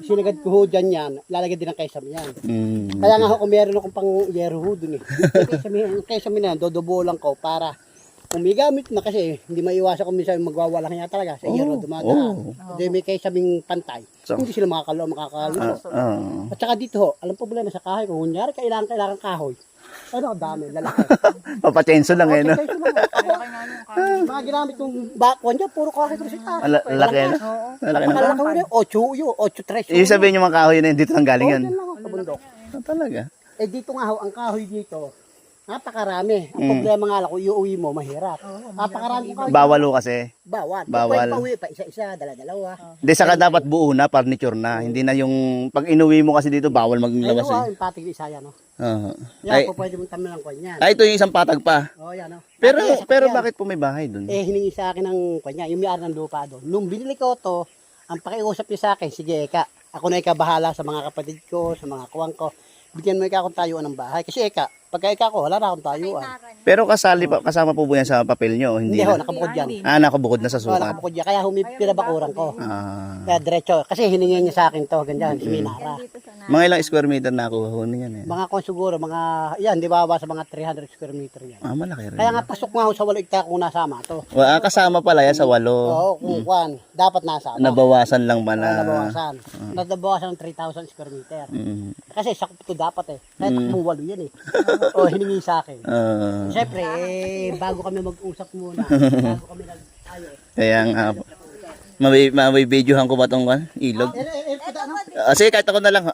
sinagad ko ho dyan yan, lalagyan din ng kaisam yan. Kaya nga ho, kung meron akong pang yero ho dun eh. Kaisam na yan, dodobo lang ko para kung may gamit na kasi hindi maiwasan kung minsan magwawala kanya talaga sa yero dumadaan. Hindi may kaisaming pantay. Hindi sila makakaluto. At saka dito ho, alam problema sa kahoy, kung kunyari kailangan kahoy. Ano, ang dami, lalaki. Papachenso lang eh, no? Mga ginamit kong bakwan dyan, puro kahoy ko sa taas. Laki, no? Laki na. Malaki ko 8 Ibig sabihin yung mga kahoy na yun, dito nang galing yan. Yan lang sa bundok. Talaga? Dito nga ho, ang kahoy dito, napakarami. Ang problema nga lang, kung iuwi mo, mahirap. Napakarami kahoy. Bawal ho kasi. Bawal. Bawal. Pauwi pa, isa-isa, dala-dalawa. Hindi, saka dapat buo na, furniture na. Hindi na yung, pag inuwi mo kasi dito, bawal maglabas Ayun, eh. yung patig isa yan, no? Ay, Yan, po pwede mong tamilang kwan yan. ito yung isang patag pa. Yan, no? Pero bakit po may bahay dun? Hiningi sa akin ng kwan yan, yung may-ari ng lupa doon. Nung binili ko to, ang pakiusap niya sa akin, sige, Eka, ako na ikabahala sa mga kapatid ko, sa mga kuwang ko. Bigyan mo ika akong tayuan ng bahay. Kasi Eka, pagka Eka ko, wala na akong tayuan. Naran. Pero kasama po ba yan sa papel nyo? Hindi Hindi ho, na. nakabukod yan. Nakabukod na sa Oo, sukat. nakabukod yan. Kaya pinabakuran ko. Ah. Kaya diretso. Kasi hiningi niya sa akin to. Ganyan, si Minara. Dito sa na. Mga ilang square meter na ako niyan eh. Mga kon siguro, yan, di ba sa mga 300 square meter yan. Malaki rin. Kaya nga pasok nga ho sa 8 hektarya kung nasama to. Kasama pala yan sa 8. Oo, kung kwan, dapat nasama. Nabawasan lang ba na? Nabawasan. Nabawasan ng 3,000 square meter. Mm. Kasi sakop to dapat eh. Kaya takbo 8 yan eh. O, hiningi sa akin. Siyempre, bago kami mag-usap muna, bago kami nag-ayos. Kaya nga, mabibidyohan ko ba itong ilog? Sige, kahit ako na lang.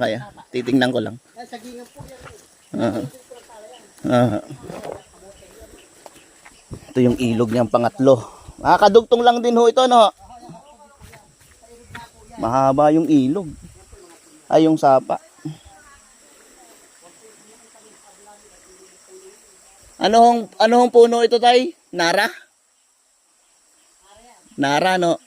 Kaya, titingnan ko lang. Sagingan po yan. Ito yung ilog niyang pangatlo. Kadugtong lang din ho ito, no? Mahaba yung ilog. Ay, yung sapa. Ano hong puno ito, tay? Nara? Nara, no?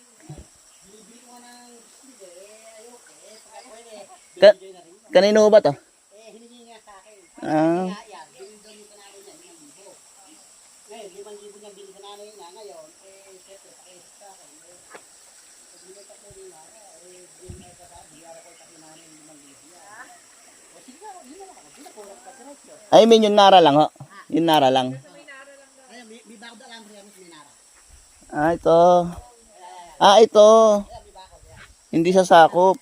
Kanino ba to? Hiningi nga sa akin. Ah. Yan, binigyan ko na rin yan, 5,000. Ngayon, 5,000 niya binigyan na rin niya. Ngayon, siyempre, pakis sa akin. Binigyan ka po rin nga, binigyan ka sa akin, biyara ko sa namin 5,000 yan. O sige, yun na lang ako, binakurat ka diretso. I mean, yung Nara lang, ho? Yung Nara lang. Ngayon, may bago da lang rin may Nara. Ito. Ito. Hindi siya sakop.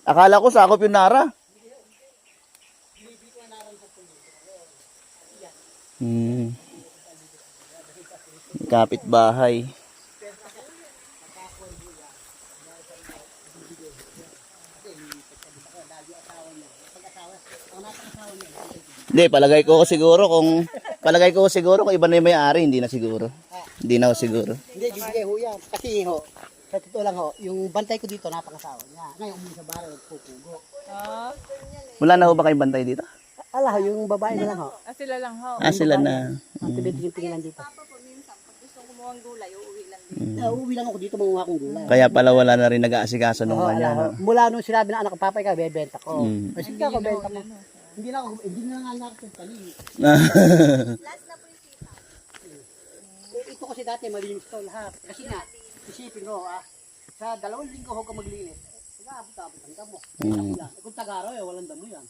Akala ko sakop yung Nara. Kapit bahay. Hindi, palagay ko siguro kung iba na yung may-ari, hindi na siguro. Hindi na ho siguro. Hindi, bibigay ho yan. Kasi ho, sa totoo lang ho, yung bantay ko dito, napakasawa niya. Ngayon, umuwi sa baro, nagpupugo. Wala na ho ba kayong bantay dito? Ala, yung babae na lang ho. Sila lang ho. Sila na. Ang tinitingin lang dito. Papa po minsan, pag gusto kumuha ng gulay, uuwi lang dito. Uuwi lang ako dito, manguha akong gulay. Kaya pala wala na rin nag-aasikaso nung Oo, kanya. ala, No? mula nung sinabi ng anak ko, papay ka, bebenta ko. Mm. Kasi ka, bebenta mo. Hindi na nga natin tali. Last na po yung sita. Ito kasi dati, malinis to lahat. Kasi nga, isipin ko, sa 2 linggo ho ka maglinis. Nag-aabot-abot ang damo. Kung Tagaraw, walang damo yan.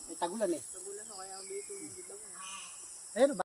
May tagulan eh. Tagulan ho, kaya dito. Ayun ba?